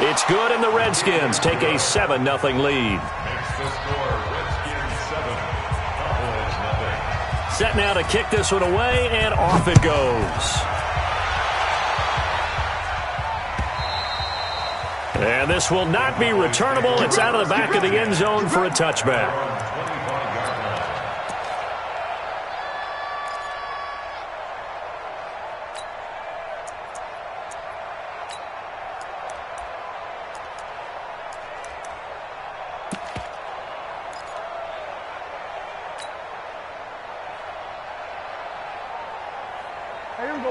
It's good, and the Redskins take a 7-0 lead. Set now to kick this one away, and off it goes. And this will not be returnable. It's out of the back of the end zone for a touchback.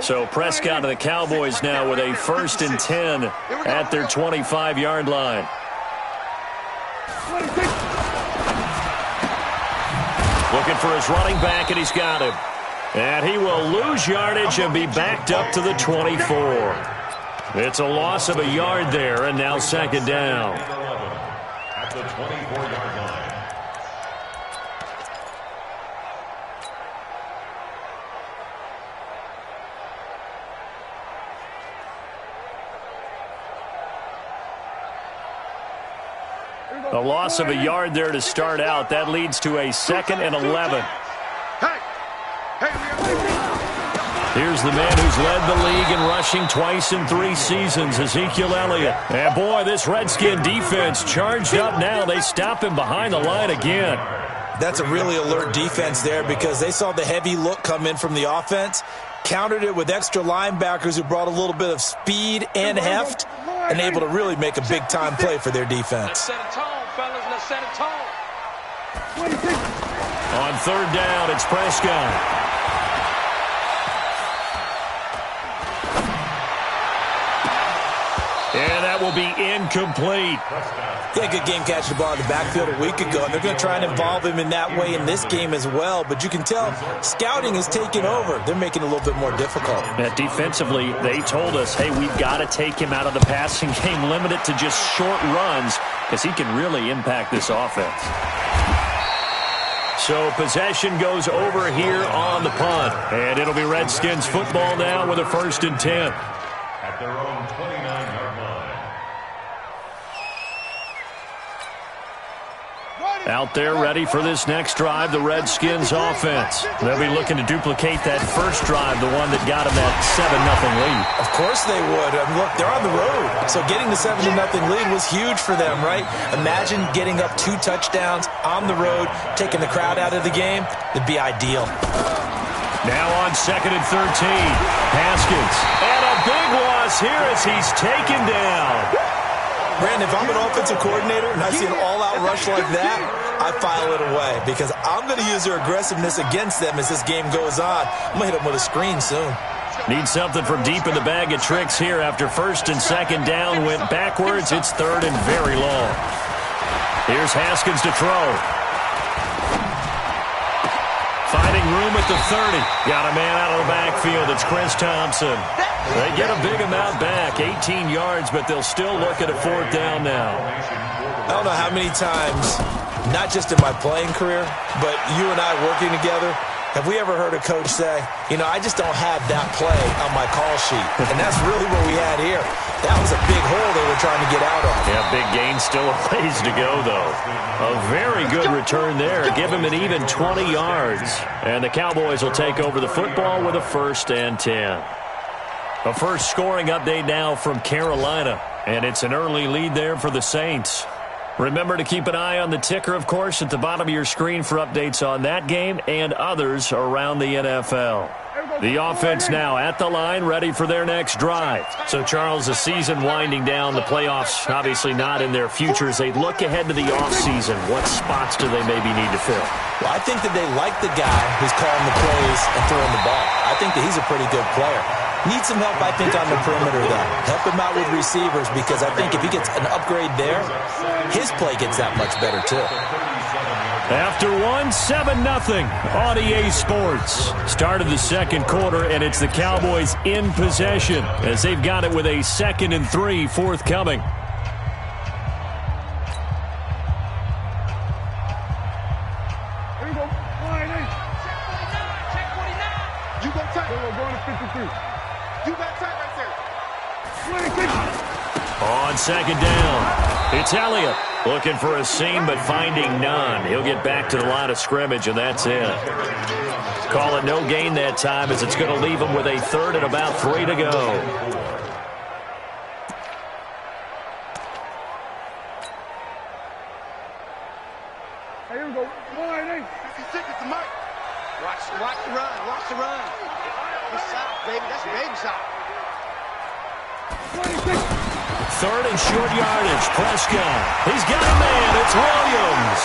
So Prescott and the Cowboys now with a 1st and 10 at their 25-yard line. Looking for his running back, and he's got him. And he will lose yardage and be backed up to the 24. It's a loss of a yard there, and now 2nd down. At the 24-yard line. A loss of a yard there to start out. That leads to a 2nd and 11. Here's the man who's led the league in rushing twice in 3 seasons, Ezekiel Elliott. And boy, this Redskin defense charged up now. They stop him behind the line again. That's a really alert defense there because they saw the heavy look come in from the offense, countered it with extra linebackers who brought a little bit of speed and heft, and able to really make a big-time play for their defense. Let's set a tone, fellas. Let's set a tone. On 3rd down, it's Prescott. And that will be incomplete. Yeah, good game catching the ball in the backfield a week ago, and they're going to try and involve him in that way in this game as well. But you can tell scouting is taking over. They're making it a little bit more difficult. Defensively, they told us, hey, we've got to take him out of the passing game, limit it to just short runs, because he can really impact this offense. So possession goes over here on the punt. And it'll be Redskins football now with a 1st and 10. At their own 29-yard line. Out there ready for this next drive, the Redskins offense. They'll be looking to duplicate that first drive, the one that got them that 7-0 lead. Of course they would. I mean, look, they're on the road. So getting the 7-0 lead was huge for them, right? Imagine getting up 2 touchdowns on the road, taking the crowd out of the game. It'd be ideal. Now on 2nd and 13, Haskins. And a big loss here as he's taken down. Brandon, if I'm an offensive coordinator and I see an all-out rush like that, I file it away because I'm going to use their aggressiveness against them as this game goes on. I'm going to hit them with a screen soon. Need something from deep in the bag of tricks here after 1st and 2nd down went backwards. It's 3rd and very long. Here's Haskins to throw. Finding room at the 30. Got a man out of the backfield. It's Chris Thompson. They get a big amount back, 18 yards, but they'll still look at a 4th down now. I don't know how many times, not just in my playing career, but you and I working together, have we ever heard a coach say, you know, I just don't have that play on my call sheet. And that's really what we had here. That was a big hole they were trying to get out of. Yeah, big gain, still a ways to go, though. A very good return there. Give him an even 20 yards. And the Cowboys will take over the football with a 1st and 10. A first scoring update now from Carolina, and it's an early lead there for the Saints. Remember to keep an eye on the ticker, of course, at the bottom of your screen for updates on that game and others around the NFL. The offense now at the line, ready for their next drive. So, Charles, the season winding down, the playoffs obviously not in their future. As they look ahead to the offseason, what spots do they maybe need to fill? Well, I think that they like the guy who's calling the plays and throwing the ball. I think that he's a pretty good player. Needs some help, I think, on the perimeter, though. Help him out with receivers because I think if he gets an upgrade there, his play gets that much better, too. After 7-0 on EA Sports. Started the 2nd quarter, and it's the Cowboys in possession as they've got it with a 2nd and 3 forthcoming. Here we go. Check 49. You go tight. We're going to 53. You got tight right there. On on second down. It's Elliott looking for a seam but finding none. He'll get back to the line of scrimmage, and that's it. Call it no gain that time as it's going to leave him with a third and about 3 to go. Here we go. Watch the run. Watch the run. Good shot, baby. That's a baby shot. Third and short yardage. Prescott. He's got a man. It's Williams.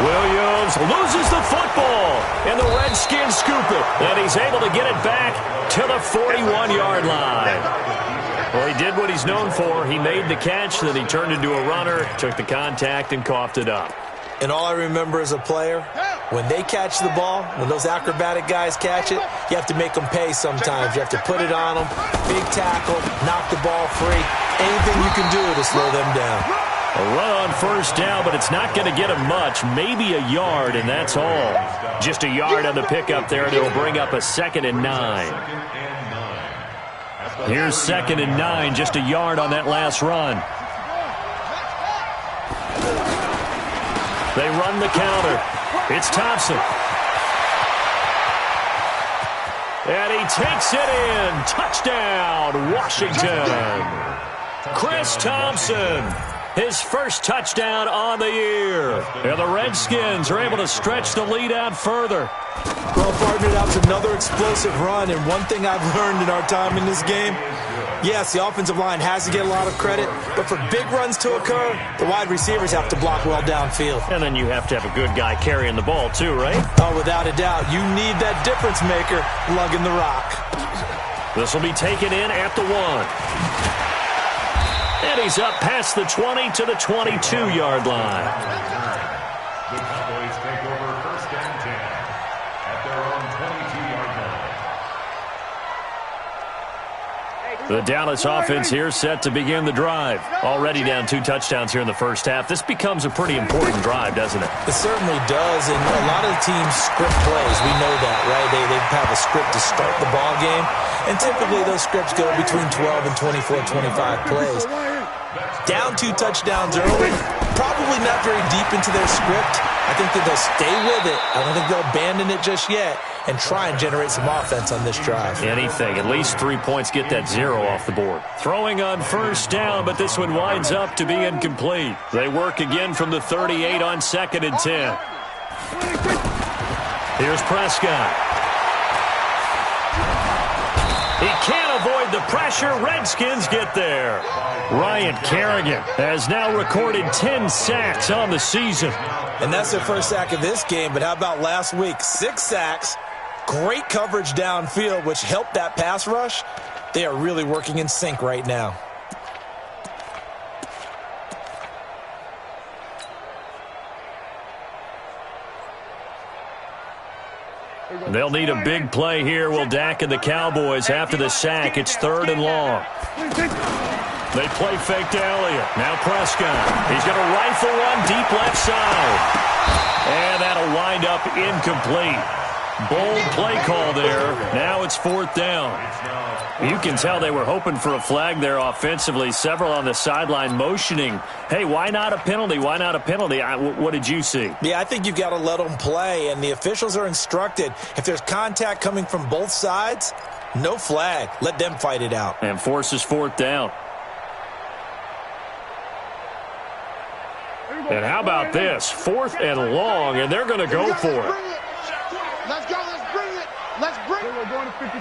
Williams loses the football, and the Redskins scoop it. And he's able to get it back to the 41-yard line. Well, he did what he's known for. He made the catch, then he turned into a runner, took the contact, and coughed it up. And all I remember as a player, when they catch the ball, when those acrobatic guys catch it, you have to make them pay sometimes. You have to put it on them, big tackle, knock the ball free. Anything you can do to slow them down. A run on first down, but it's not going to get him much. Maybe a yard, and that's all. Just a yard on the pickup there, and it'll bring up a 2nd and 9. Here's 2nd and 9, just a yard on that last run. They run the counter. It's Thompson. And he takes it in. Touchdown, Washington. Chris Thompson, his first touchdown on the year. And the Redskins are able to stretch the lead out further. Well, partner, that was another explosive run. And one thing I've learned in our time in this game, yes, the offensive line has to get a lot of credit, but for big runs to occur, the wide receivers have to block well downfield. And then you have to have a good guy carrying the ball too, right? Oh, without a doubt. You need that difference maker lugging the rock. This will be taken in at the 1. And he's up past the 20 to the 22-yard line. The Cowboys take over 1st and 10 at their own 22-yard line. The Dallas offense here set to begin the drive. Already down 2 touchdowns here in the first half. This becomes a pretty important drive, doesn't it? It certainly does, and a lot of the teams script plays. We know that, right? They have a script to start the ball game, and typically those scripts go between 12 and 24, 25 plays. Down 2 touchdowns early, probably not very deep into their script. I think that they'll stay with it. I don't think they'll abandon it just yet and try and generate some offense on this drive. Anything. At least 3 points, get that 0 off the board. Throwing on first down, but this one winds up to be incomplete. They work again from the 38 on 2nd and 10. Here's Prescott. He can't avoid the pressure. Redskins get there. Ryan Kerrigan has now recorded 10 sacks on the season. And that's their first sack of this game, but how about last week? 6 sacks, great coverage downfield, which helped that pass rush. They are really working in sync right now. They'll need a big play here. Will Dak and the Cowboys after the sack. It's 3rd and long. They play fake to Elliott. Now Prescott. He's going to rifle one deep left side. And that'll wind up incomplete. Bold play call there. Now it's 4th down. You can tell they were hoping for a flag there offensively. Several on the sideline motioning. Hey, why not a penalty? Why not a penalty? What did you see? Yeah, I think you've got to let them play, and the officials are instructed. If there's contact coming from both sides, no flag. Let them fight it out. And forces 4th down. And how about this? 4th and long, and they're going to go for it. Let's go. Let's bring it. Let's bring it. We're going to 53.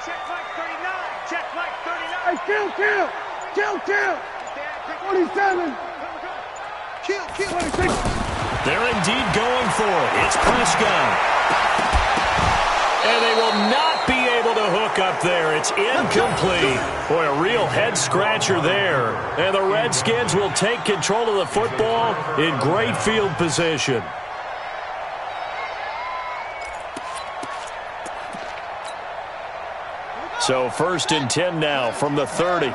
Check flag 39. Check flag 39. Hey, kill. 47. Kill. 26. They're indeed going for it. It's Prescott. And they will not be able to hook up there. It's incomplete. Boy, a real head-scratcher there. And the Redskins will take control of the football in great field position. So 1st and 10 now from the 30.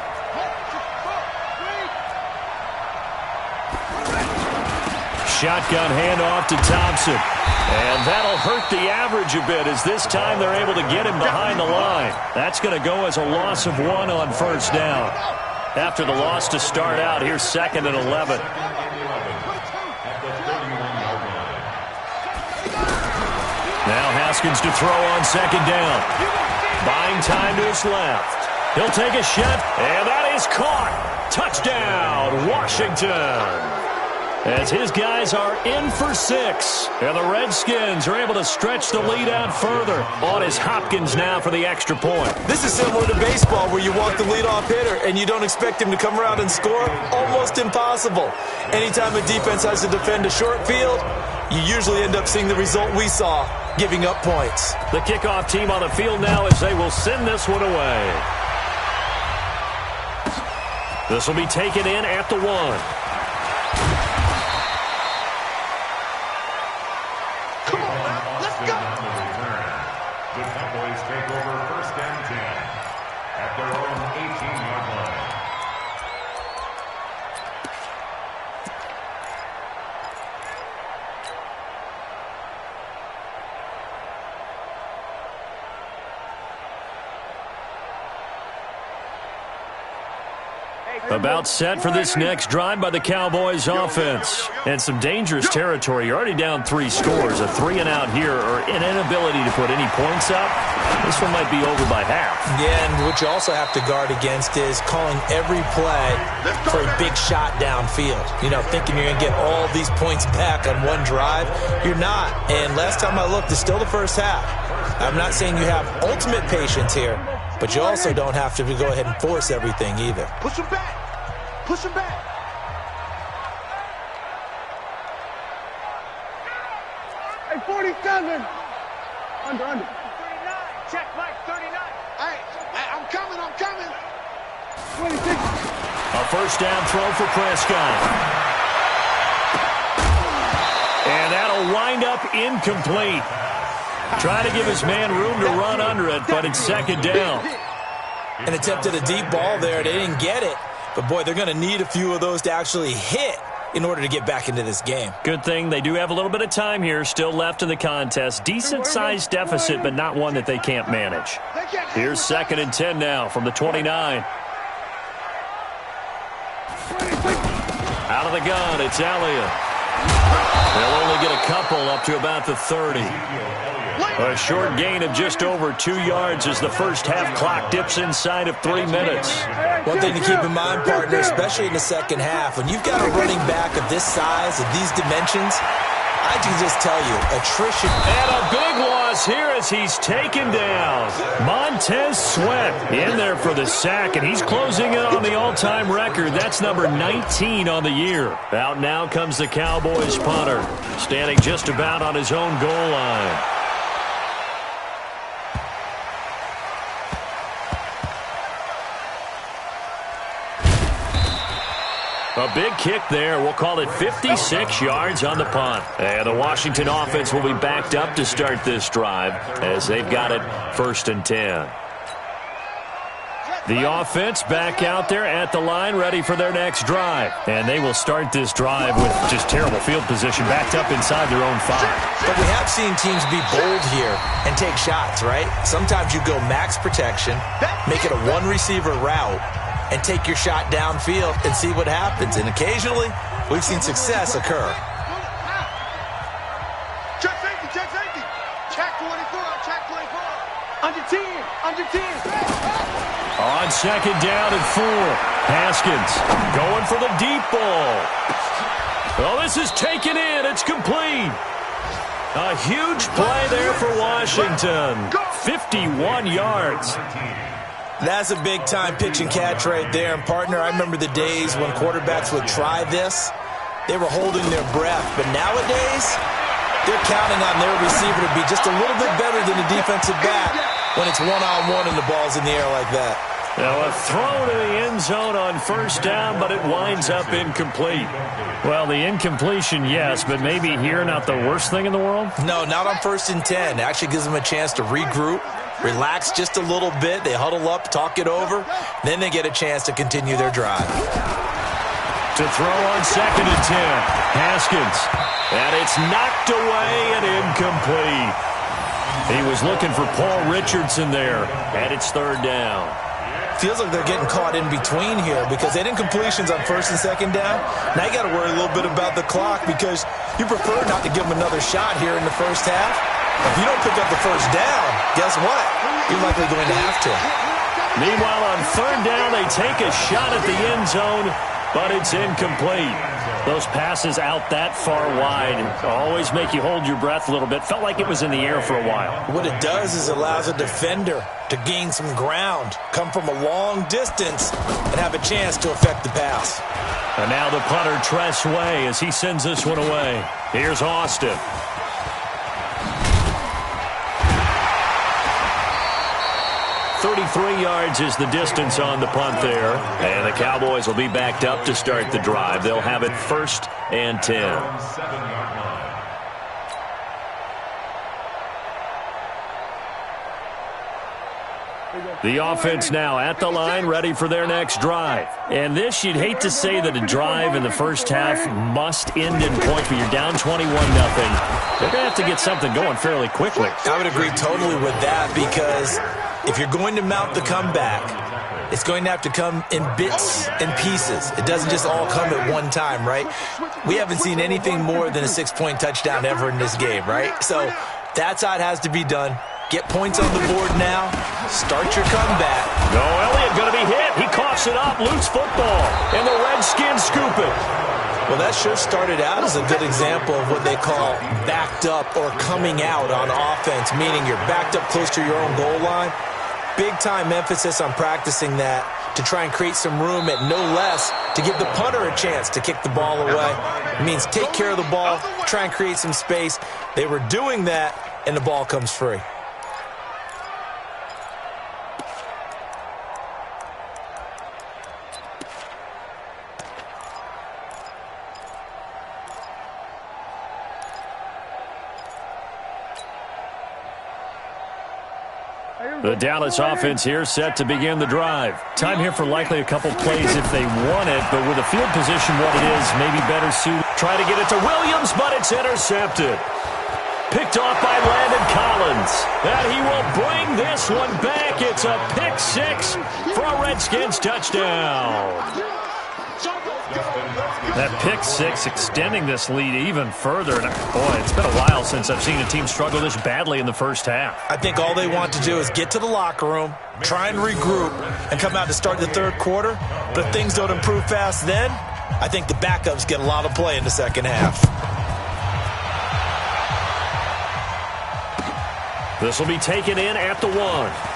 Shotgun handoff to Thompson. And that'll hurt the average a bit as this time they're able to get him behind the line. That's going to go as a loss of 1 on first down. after the loss to start out. Here's 2nd and 11. Now Haskins to throw on 2nd down. Buying time to his left. He'll take a shot, and that is caught. Touchdown, Washington. As his guys are in for 6. And the Redskins are able to stretch the lead out further. On is Hopkins now for the extra point. This is similar to baseball where you walk the leadoff hitter and you don't expect him to come around and score. Almost impossible. Anytime a defense has to defend a short field, you usually end up seeing the result we saw, giving up points. The kickoff team on the field now as they will send this one away. This will be taken in at the 1. About set for this next drive by the Cowboys offense. And some dangerous territory. You're already down 3 scores. A 3-and-out here or an inability to put any points up. This one might be over by half. Yeah, and what you also have to guard against is calling every play for a big shot downfield. You know, thinking you're going to get all these points back on one drive. You're not. And last time I looked, it's still the first half. I'm not saying you have ultimate patience here, but you also don't have to go ahead and force everything either. Push him back. Push him back. Hey, 47. Under. 39. Check, Mike, 39. Hey, I'm coming. 26. A first down throw for Prescott. And that'll wind up incomplete. Trying to give his man room to run under it, but it's 2nd down. An attempt at a deep ball there. They didn't get it. But, boy, they're going to need a few of those to actually hit in order to get back into this game. Good thing they do have a little bit of time here still left in the contest. Decent-sized deficit, but not one that they can't manage. Here's 2nd and 10 now from the 29. Out of the gun, it's Elliott. They'll only get a couple up to about the 30. A short gain of just over 2 yards as the first half clock dips inside of 3 minutes. One thing to keep in mind, partner, especially in the second half, when you've got a running back of this size, of these dimensions, I can just tell you, attrition. And a big loss here as he's taken down. Montez Sweat in there for the sack, and he's closing in on the all-time record. That's number 19 on the year. Out now comes the Cowboys punter, standing just about on his own goal line. A big kick there. We'll call it 56 yards on the punt. And the Washington offense will be backed up to start this drive as they've got it 1st and 10. The offense back out there at the line ready for their next drive. And they will start this drive with just terrible field position backed up inside their own 5. But we have seen teams be bold here and take shots, right? Sometimes you go max protection, make it a one-receiver route, and take your shot downfield and see what happens. And occasionally, we've seen success occur. Check safety. Check 24. Under 10. On 2nd down and 4. Haskins going for the deep ball. Oh, this is taken in. It's complete. A huge play there for Washington. 51 yards. That's a big-time pitch and catch right there. And, partner, I remember the days when quarterbacks would try this. They were holding their breath. But nowadays, they're counting on their receiver to be just a little bit better than the defensive back when it's one-on-one and the ball's in the air like that. Now a throw to the end zone on 1st down, but it winds up incomplete. Well, the incompletion, yes, but maybe here not the worst thing in the world? No, not on 1st and 10. It actually gives them a chance to regroup, relax just a little bit. They huddle up, talk it over. Then they get a chance to continue their drive. To throw on 2nd and 10. Haskins. And it's knocked away and incomplete. He was looking for Paul Richardson there, and it's 3rd down. feels like they're getting caught in between here because they didn't completions on first and second down. Now you got to worry a little bit about the clock because you prefer not to give them another shot here in the first half. If you don't pick up the first down, guess what? You're likely going to have to. Meanwhile, on third down, they take a shot at the end zone, but it's incomplete. Those passes out that far wide always make you hold your breath a little bit. Felt like it was in the air for a while. What it does is it allows a defender to gain some ground, come from a long distance, and have a chance to affect the pass. And now the punter, Tress Way, as he sends this one away. Here's Austin. 33 yards is the distance on the punt there. And the Cowboys will be backed up to start the drive. They'll have it 1st and 10. The offense now at the line, ready for their next drive. And this, you'd hate to say that a drive in the first half must end in point, but you're down 21-0. They're going to have to get something going fairly quickly. I would agree totally with that because if you're going to mount the comeback, it's going to have to come in bits and pieces. It doesn't just all come at one time, right? We haven't seen anything more than a 6-point touchdown ever in this game, right? So that's how it has to be done. Get points on the board now. Start your comeback. No, Elliott going to be hit. He coughs it up. Loose football. And the Redskins scoop it. Well, that sure started out as a good example of what they call backed up or coming out on offense, meaning you're backed up close to your own goal line. Big-time emphasis on practicing that to try and create some room at no less to give the punter a chance to kick the ball away. It means take care of the ball, try and create some space. They were doing that, and the ball comes free. The Dallas offense here set to begin the drive. Time here for likely a couple plays if they want it, but with the field position what it is, maybe better suited. Try to get it to Williams, but it's intercepted. Picked off by Landon Collins. And he will bring this one back. It's a pick six for a Redskins touchdown. That pick six extending this lead even further. And boy, it's been a while since I've seen a team struggle this badly in the first half. I think all they want to do is get to the locker room, try and regroup, and come out to start the third quarter. But if things don't improve fast then, I think the backups get a lot of play in the second half. This will be taken in at the 1.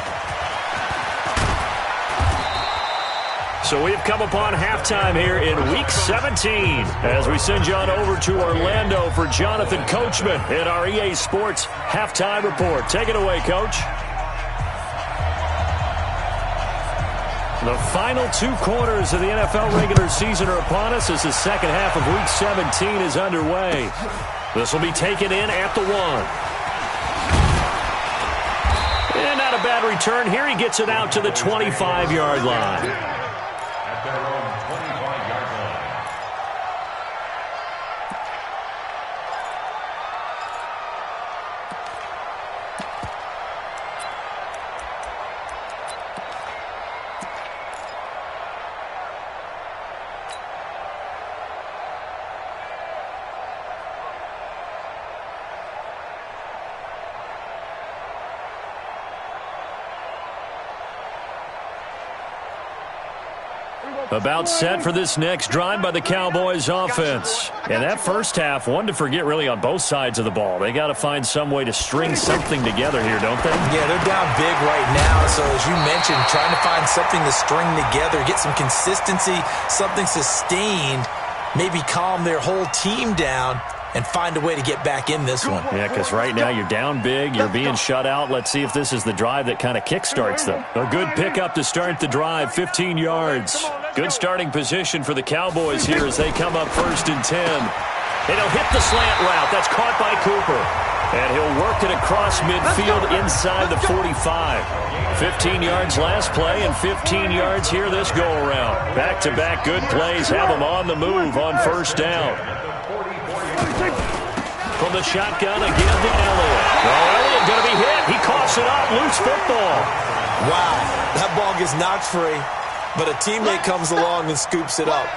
So we've come upon halftime here in Week 17 as we send you on over to Orlando for Jonathan Coachman in our EA Sports Halftime Report. Take it away, Coach. The final 2 quarters of the NFL regular season are upon us as the second half of Week 17 is underway. This will be taken in at the 1. And not a bad return here. He gets it out to the 25-yard line. Their own 25-yard line. About set for this next drive by the Cowboys offense. And that first half, one to forget really on both sides of the ball. They got to find some way to string something together here, don't they? Yeah, they're down big right now. So as you mentioned, trying to find something to string together, get some consistency, something sustained, maybe calm their whole team down and find a way to get back in this one. Yeah, because right now you're down big, you're being shut out. Let's see if this is the drive that kind of kickstarts them. A good pickup to start the drive, 15 yards. Good starting position for the Cowboys here as they come up 1st and 10. And he'll hit the slant route. That's caught by Cooper. And he'll work it across midfield inside the 45. 15 yards last play and 15 yards here this go-around. Back-to-back good plays have them on the move on 1st down. From the shotgun again to Elliott. Well, Elliott going to be hit. He coughs it up. Loose football. Wow, that ball gets knocked free, but a teammate comes along and scoops it up.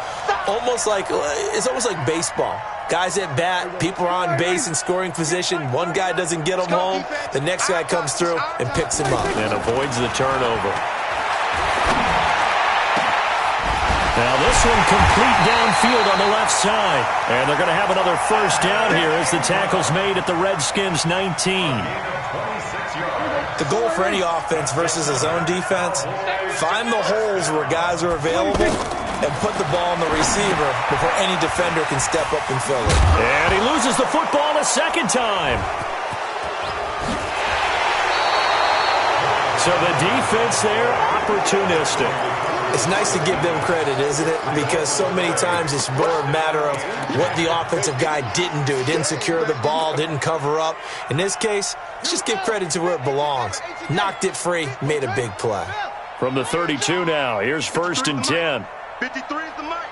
It's almost like baseball. Guys at bat, people are on base in scoring position. One guy doesn't get him home. The next guy comes through and picks him up. And avoids the turnover. Now this one complete downfield on the left side. And they're going to have another first down here as the tackle's made at the Redskins' 19. The goal for any offense versus a zone defense, find the holes where guys are available and put the ball on the receiver before any defender can step up and fill it. And he loses the football a second time. So the defense there, opportunistic. It's nice to give them credit, isn't it? Because so many times it's more a matter of what the offensive guy didn't do. Didn't secure the ball, didn't cover up. In this case, let's just give credit to where it belongs. Knocked it free, made a big play. From the 32 now, here's 1st and 10. 53 is the mic.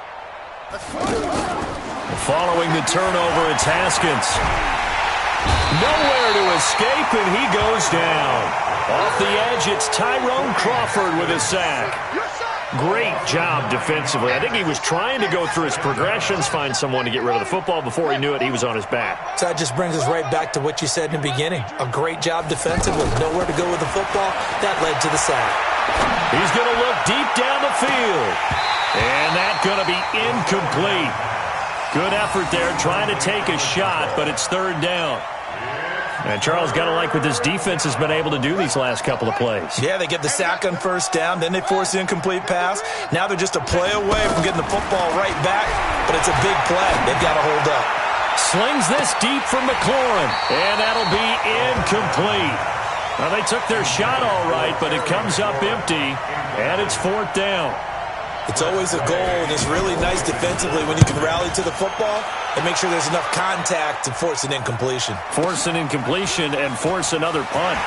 Following the turnover, it's Haskins. Nowhere to escape, and he goes down. Off the edge, it's Tyrone Crawford with a sack. Great job defensively. I think he was trying to go through his progressions, find someone to get rid of the football. Before he knew it, he was on his back. So that just brings us right back to what you said in the beginning. A great job defensively. Nowhere to go with the football. That led to the sack. He's going to look deep down the field. And that's going to be incomplete. Good effort there, trying to take a shot, but it's 3rd down. And Charles, got to like what this defense has been able to do these last couple of plays. Yeah, they get the sack on 1st down, then they force the incomplete pass. Now they're just a play away from getting the football right back, but it's a big play. They've got to hold up. Slings this deep from McLaurin, and that'll be incomplete. Well, they took their shot all right, but it comes up empty, and it's 4th down. It's always a goal, and it's really nice defensively when you can rally to the football and make sure there's enough contact to force an incompletion. Force an incompletion and force another punt.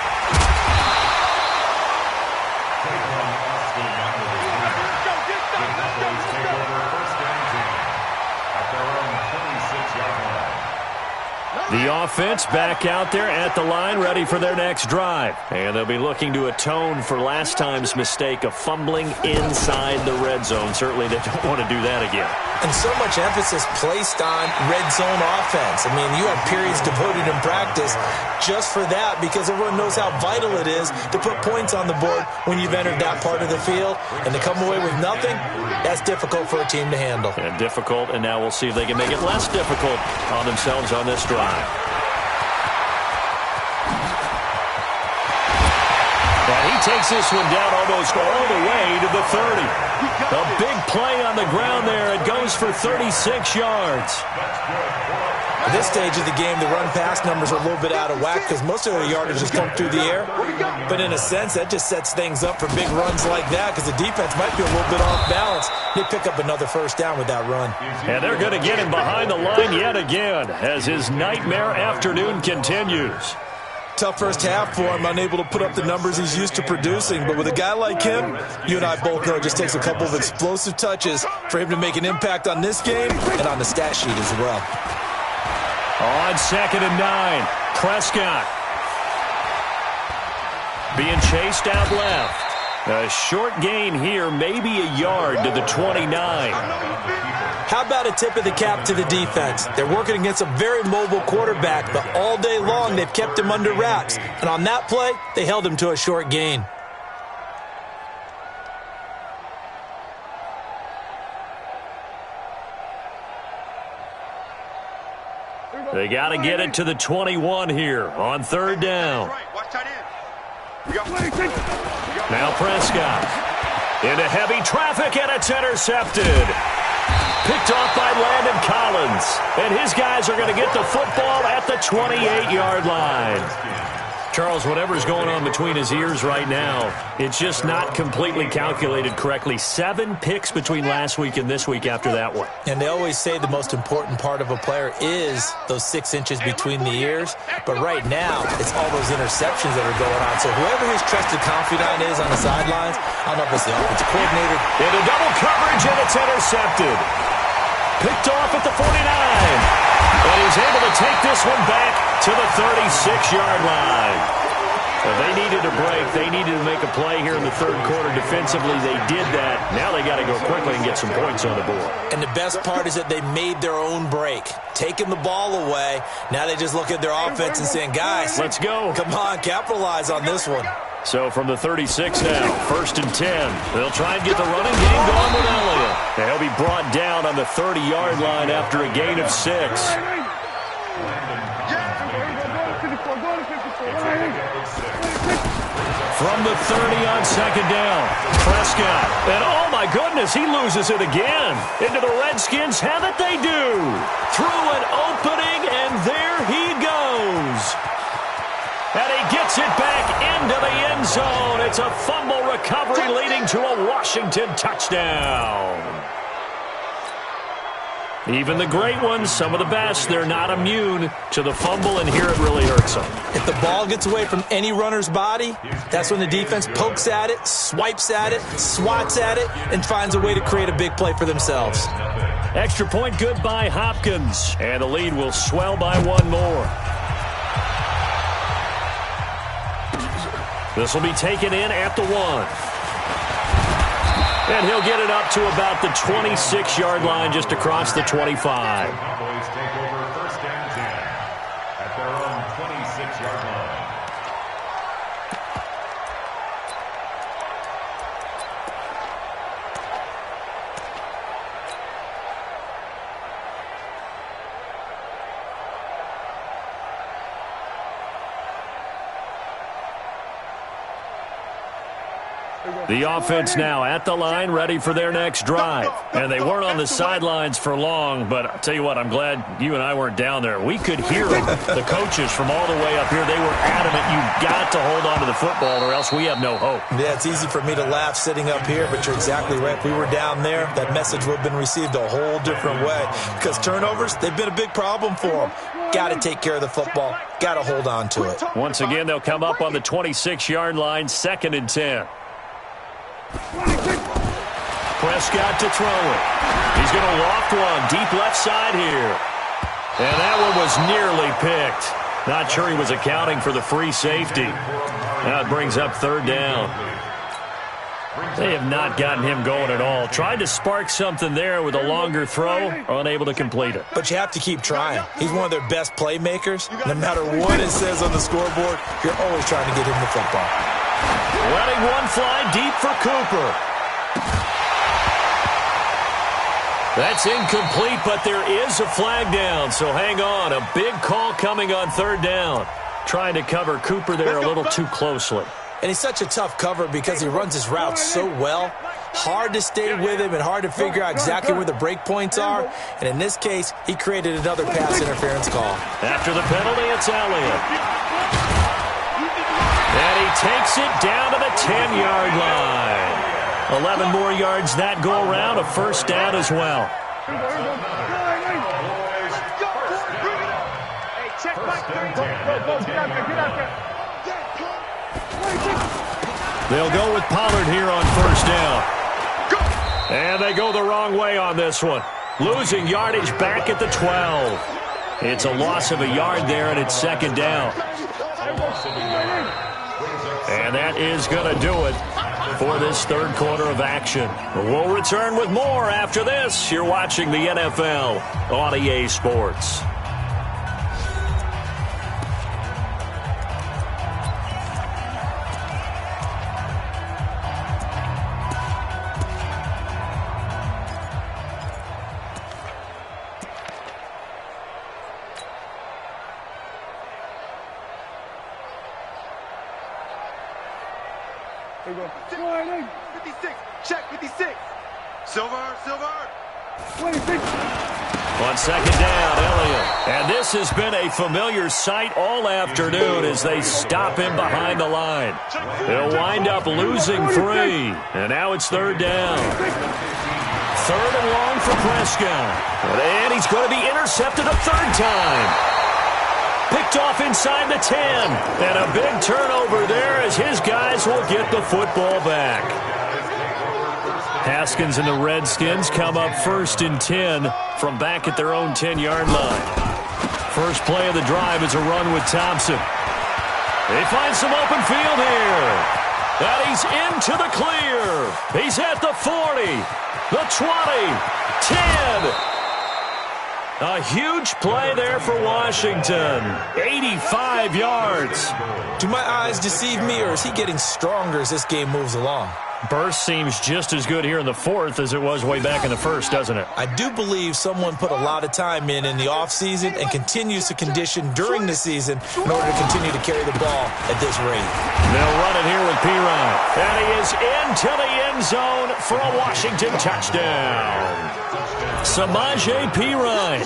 The offense back out there at the line, ready for their next drive. And they'll be looking to atone for last time's mistake of fumbling inside the red zone. Certainly they don't want to do that again. And so much emphasis placed on red zone offense. I mean, you have periods devoted in practice just for that because everyone knows how vital it is to put points on the board when you've entered that part of the field. And to come away with nothing, that's difficult for a team to handle. And difficult, and now we'll see if they can make it less difficult on themselves on this drive. And he takes this one down almost all the way to the 30. A big play on the ground there. It goes for 36 yards. At this stage of the game, the run-pass numbers are a little bit out of whack because most of their yardage has come through the air. But in a sense, that just sets things up for big runs like that because the defense might be a little bit off balance. They pick up another 1st down with that run. And they're going to get him behind the line yet again as his nightmare afternoon continues. Tough 1st half for him, unable to put up the numbers he's used to producing. But with a guy like him, you and I both know it just takes a couple of explosive touches for him to make an impact on this game and on the stat sheet as well. On 2nd and 9, Prescott being chased out left. A short gain here, maybe a yard to the 29. How about a tip of the cap to the defense? They're working against a very mobile quarterback, but all day long they've kept him under wraps. And on that play, they held him to a short gain. They got to get it to the 21 here on 3rd down. Now Prescott into heavy traffic, and it's intercepted. Picked off by Landon Collins. And his guys are going to get the football at the 28-yard line. Charles, whatever's going on between his ears right now, it's just not completely calculated correctly. 7 picks between last week and this week after that one. And they always say the most important part of a player is those 6 inches between the ears. But right now, it's all those interceptions that are going on. So whoever his trusted confidant is on the sidelines, I don't know if it's the offensive coordinator. Into double coverage, and it's intercepted. Picked off at the 49. And he's able to take this one back to the 36-yard line. Well, they needed a break. They needed to make a play here in the third quarter. Defensively, they did that. Now they got to go quickly and get some points on the board. And the best part is that they made their own break, taking the ball away. Now they just look at their offense and saying, guys, let's go. Come on, capitalize on this one. So from the 36 now, 1st and 10. They'll try and get the running game going with Elliott. And he'll be brought down on the 30-yard line after a gain of 6. From the 30 on 2nd down, Prescott. And oh my goodness, he loses it again. Into the Redskins, have it they do. Through an opening, and there he goes. And he gets it back into the end zone. It's a fumble recovery leading to a Washington touchdown. Even the great ones, some of the best, they're not immune to the fumble, and here it really hurts them. If the ball gets away from any runner's body, that's when the defense pokes at it, swipes at it, swats at it, and finds a way to create a big play for themselves. Extra point good by Hopkins, and the lead will swell by one more. This will be taken in at the 1. And he'll get it up to about the 26-yard line, just across the 25. The Cowboys take over 1st and 10 at their own 26-yard line. The offense now at the line, ready for their next drive. And they weren't on the sidelines for long, but I'll tell you what, I'm glad you and I weren't down there. We could hear them, the coaches from all the way up here. They were adamant, you've got to hold on to the football or else we have no hope. Yeah, it's easy for me to laugh sitting up here, but you're exactly right. If we were down there, that message would have been received a whole different way. Because turnovers, they've been a big problem for them. Got to take care of the football. Got to hold on to it. Once again, they'll come up on the 26-yard line, 2nd and 10. Prescott to throw it. He's going to loft one deep left side here. And that one was nearly picked. Not sure he was accounting for the free safety. Now it brings up 3rd down. They have not gotten him going at all. Tried to spark something there with a longer throw, unable to complete it. But you have to keep trying. He's one of their best playmakers. No matter what it says on the scoreboard, you're always trying to get him the football. Letting one fly deep for Cooper. That's incomplete, but there is a flag down, so hang on. A big call coming on 3rd down. Trying to cover Cooper there a little too closely. And he's such a tough cover because he runs his routes so well. Hard to stay with him and hard to figure out exactly where the break points are. And in this case, he created another pass interference call. After the penalty, it's Elliott. And he takes it down to the 10-yard line. 11 more yards that go around, a 1st down as well. They'll go with Pollard here on 1st down. And they go the wrong way on this one. Losing yardage back at the 12. It's a loss of a yard there, and it's 2nd down. And that is going to do it for this 3rd quarter of action. We'll return with more after this. You're watching the NFL on EA Sports. There you go. 56. Check 56. Silver. 26. On 2nd down, Elliott. And this has been a familiar sight all afternoon as they stop him behind the line. They'll wind up losing 3. And now it's 3rd down. 3rd and long for Prescott. And he's going to be intercepted a 3rd time. Picked off inside the 10. And a big turnover there as his guys will get the football back. Haskins and the Redskins come up 1st and 10 from back at their own 10-yard line. First play of the drive is a run with Thompson. He finds some open field here. And he's into the clear. He's at the 40, the 20, 10. A huge play there for Washington. 85 yards. Do my eyes deceive me, or is he getting stronger as this game moves along? Burst seems just as good here in the fourth as it was way back in the first, doesn't it? I do believe someone put a lot of time in the offseason and continues to condition during the season in order to continue to carry the ball at this rate. They'll run it here with Pirine. And he is into the end zone for a Washington touchdown. Samaje Pirine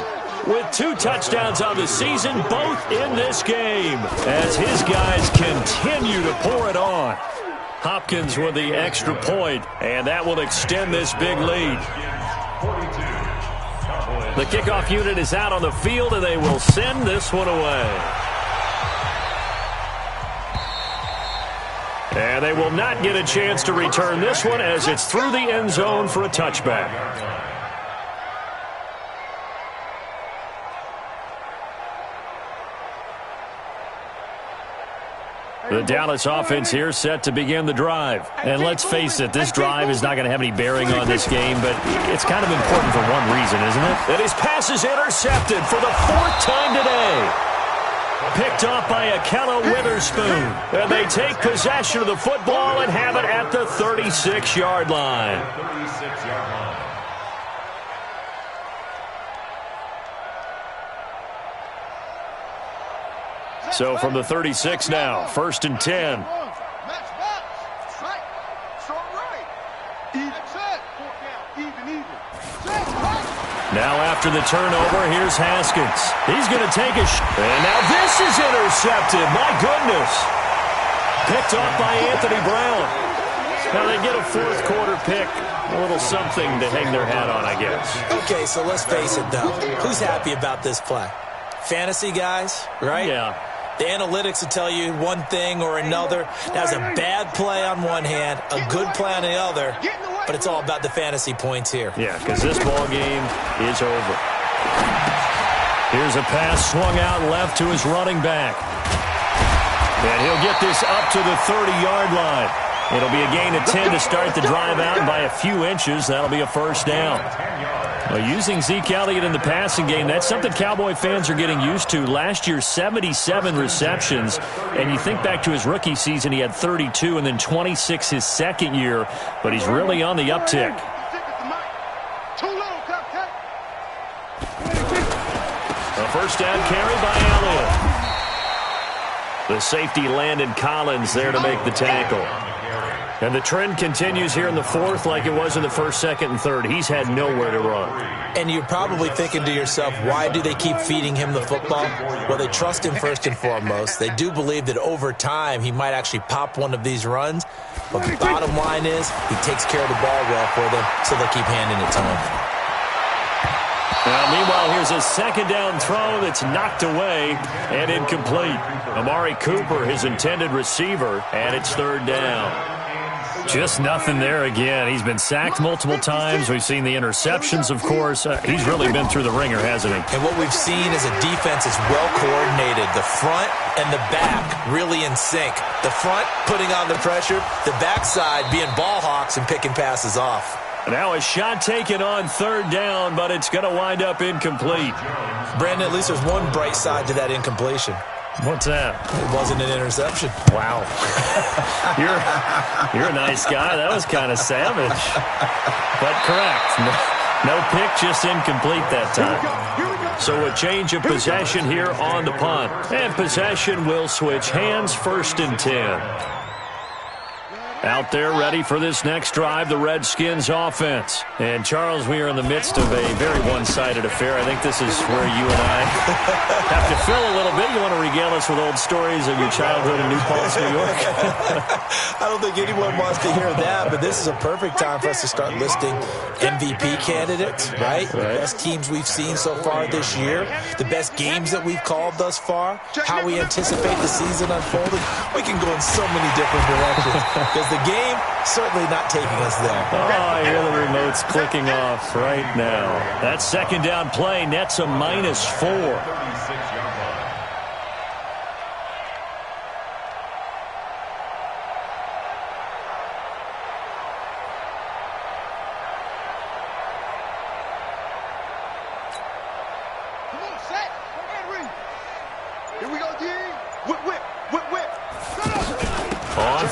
with 2 touchdowns on the season, both in this game, as his guys continue to pour it on. Hopkins with the extra point, and that will extend this big lead. The kickoff unit is out on the field, and they will send this one away. And they will not get a chance to return this one as it's through the end zone for a touchback. The Dallas offense here set to begin the drive. And let's face it, this drive is not going to have any bearing on this game, but it's kind of important for one reason, isn't it? And his pass is intercepted for the 4th time today. Picked off by Akella Witherspoon. And they take possession of the football and have it at the 36-yard line. 36-yard line. So from the 36 now, 1st and 10. Now after the turnover, here's Haskins. He's going to take a and now this is intercepted. My goodness. Picked off by Anthony Brown. Now they get a 4th quarter pick. A little something to hang their hat on, I guess. Okay, so let's face it, though. Who's happy about this play? Fantasy guys, right? Yeah. The analytics will tell you one thing or another. That's a bad play on one hand, a good play on the other, but it's all about the fantasy points here. Yeah, because this ball game is over. Here's a pass swung out left to his running back. And he'll get this up to the 30-yard line. It'll be a gain of 10 to start the drive out by a few inches. That'll be a 1st down. Well, using Zeke Elliott in the passing game, that's something Cowboy fans are getting used to. Last year, 77 receptions. And you think back to his rookie season, he had 32 and then 26 his second year. But he's really on the uptick. A 1st down carry by Elliott. The safety Landon Collins there to make the tackle. And the trend continues here in the 4th like it was in the 1st, 2nd, and 3rd. He's had nowhere to run. And you're probably thinking to yourself, why do they keep feeding him the football? Well, they trust him first and foremost. They do believe that over time he might actually pop one of these runs. But the bottom line is he takes care of the ball well for them, so they keep handing it to him. Now, meanwhile, here's a 2nd down throw that's knocked away and incomplete. Amari Cooper, his intended receiver, and it's 3rd down. Just nothing there again. He's been sacked multiple times. We've seen the interceptions, of course. He's really been through the ringer, hasn't he? And what we've seen is a defense is well coordinated. The front and the back really in sync. The front putting on the pressure, the backside being ball hawks and picking passes off. Now a shot taken on 3rd down, but it's going to wind up incomplete. Brandon, at least there's one bright side to that incompletion. What's that? It wasn't an interception. Wow. You're a nice guy. That was kind of savage. But correct. No pick, just incomplete that time. So a change of possession here on the punt. And possession will switch hands, 1st and 10. Out there ready for this next drive, the Redskins offense. And, Charles, we are in the midst of a very one-sided affair. I think this is where you and I have to fill a little bit. You want to regale us with old stories of your childhood in New Paltz, New York? I don't think anyone wants to hear that, but this is a perfect time for us to start listing MVP candidates, right? The best teams we've seen so far this year, the best games that we've called thus far, how we anticipate the season unfolding. We can go in so many different directions because the game certainly not taking us there. Oh, I hear the remote's clicking off right now. That 2nd down play nets a -4.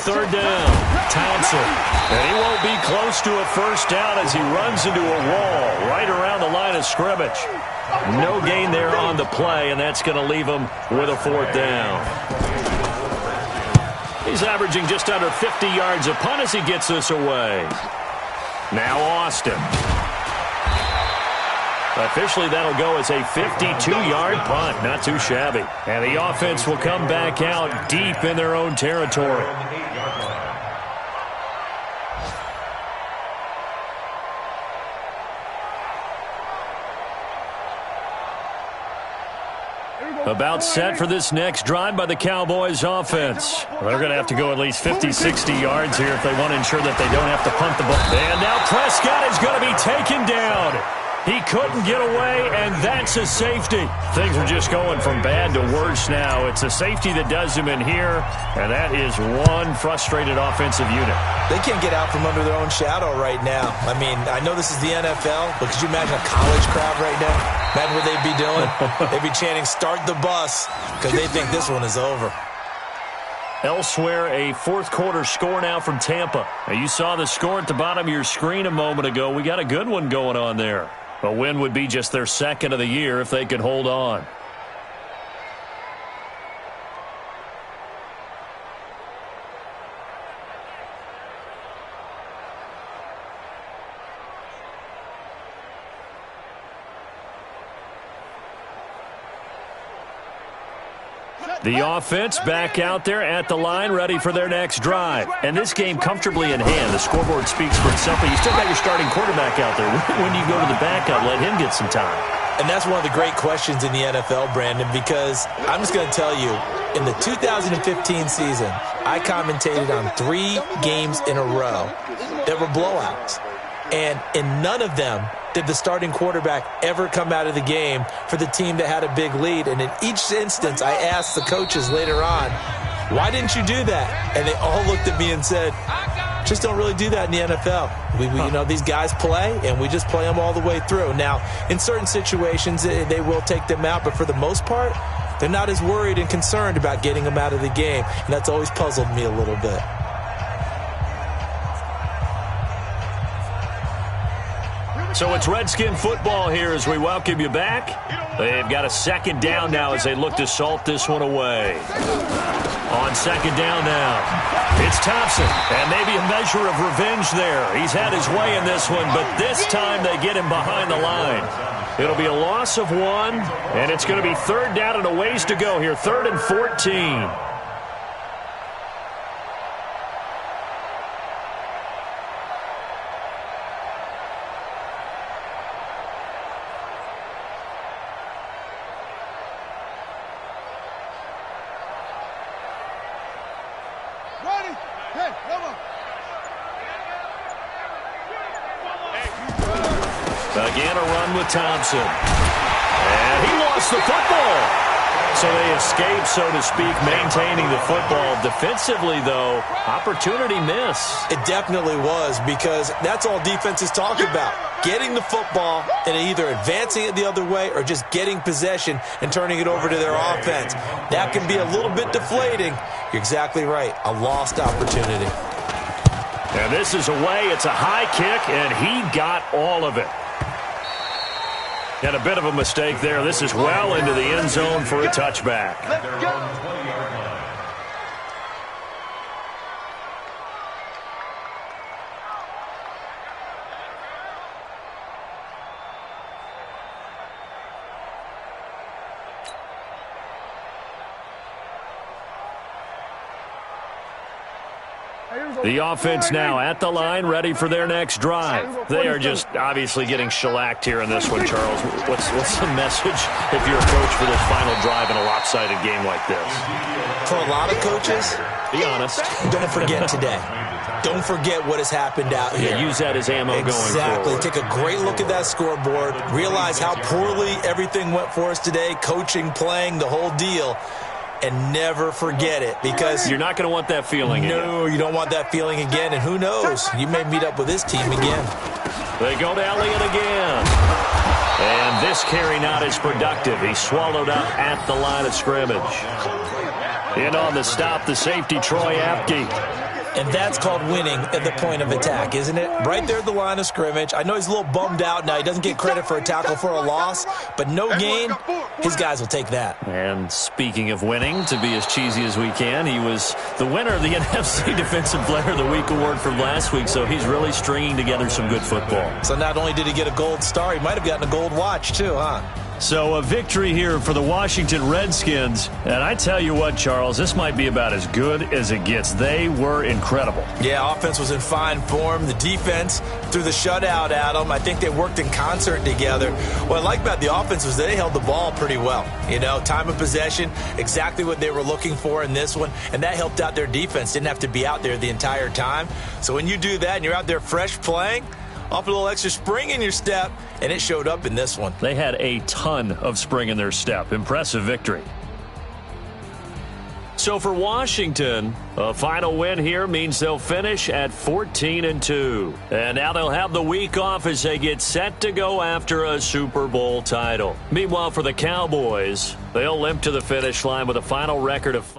third down. Thompson. And he won't be close to a first down as he runs into a wall right around the line of scrimmage. No gain there on the play, and that's going to leave him with a fourth down. He's averaging just under 50 yards a punt as he gets this away. Now Austin. Officially, that'll go as a 52-yard punt. Not too shabby. And the offense will come back out deep in their own territory. About set for this next drive by the Cowboys offense. They're going to have to go at least 50, 60 yards here if they want to ensure that they don't have to punt the ball. And now Prescott is going to be taken down. He couldn't get away, and that's a safety. Things are just going from bad to worse now. It's a safety that does him in here, and that is one frustrated offensive unit. They can't get out from under their own shadow right now. I mean, I know this is the NFL, but could you imagine a college crowd right now? Imagine what they'd be doing. They'd be chanting, "Start the bus," because they think this one is over. Elsewhere, a fourth-quarter score now from Tampa. Now, you saw the score at the bottom of your screen a moment ago. We got a good one going on there. A win would be just their second of the year if they could hold on. The offense back out there at the line, ready for their next drive. And this game comfortably in hand. The scoreboard speaks for itself, but you still got your starting quarterback out there. When do you go to the backup, let him get some time? And that's one of the great questions in the NFL, Brandon, because I'm just going to tell you, in the 2015 season, I commentated on 3 games in a row that were blowouts. And in none of them did the starting quarterback ever come out of the game for the team that had a big lead. And in each instance, I asked the coaches later on, why didn't you do that? And they all looked at me and said, just don't really do that in the NFL. We you know, these guys play, and we just play them all the way through. Now, in certain situations, they will take them out, but for the most part, they're not as worried and concerned about getting them out of the game. And that's always puzzled me a little bit. So it's Redskin football here as we welcome you back. They've got a second down now as they look to salt this one away. On second down now, it's Thompson, and maybe a measure of revenge there. He's had his way in this one, but this time they get him behind the line. It'll be a loss of 1, and it's going to be third down and a ways to go here, 3rd and 14. Again, a run with Thompson. And he lost the football. So they escape, so to speak, maintaining the football. Defensively, though, opportunity miss. It definitely was, because that's all defenses talk about. Getting the football and either advancing it the other way or just getting possession and turning it over to their offense. That can be a little bit deflating. You're exactly right. A lost opportunity. And this is away. It's a high kick, and he got all of it. And a bit of a mistake there. This is well into the end zone for a touchback. Let's go. The offense now at the line, ready for their next drive. They are just obviously getting shellacked here in this one, Charles. What's the message if you're a coach for this final drive in a lopsided game like this? For a lot of coaches, be honest. Don't forget today. Don't forget what has happened out here. Yeah, use that as ammo going forward. Exactly. Take a great look at that scoreboard. Realize how poorly everything went for us today. Coaching, playing, the whole deal. And never forget it, because you're not going to want that feeling again. No, you don't want that feeling again. And who knows? You may meet up with this team again. They go to Elliott again. And this carry not as productive. He's swallowed up at the line of scrimmage. In on the stop, the safety, Troy Apke. And that's called winning at the point of attack, isn't it? Right there at the line of scrimmage. I know he's a little bummed out now. He doesn't get credit for a tackle for a loss, but no gain, his guys will take that. And speaking of winning, to be as cheesy as we can, he was the winner of the NFC Defensive Player of the Week award from last week, so he's really stringing together some good football. So not only did he get a gold star, he might have gotten a gold watch too, huh? So a victory here for the Washington Redskins. And I tell you what, Charles, this might be about as good as it gets. They were incredible. Yeah, offense was in fine form. The defense threw the shutout at them. I think they worked in concert together. What I like about the offense was they held the ball pretty well. You know, time of possession, exactly what they were looking for in this one. And that helped out their defense. Didn't have to be out there the entire time. So when you do that and you're out there fresh playing, off a little extra spring in your step, and it showed up in this one. They had a ton of spring in their step. Impressive victory. So for Washington, a final win here means they'll finish at 14-2. And now they'll have the week off as they get set to go after a Super Bowl title. Meanwhile, for the Cowboys, they'll limp to the finish line with a final record of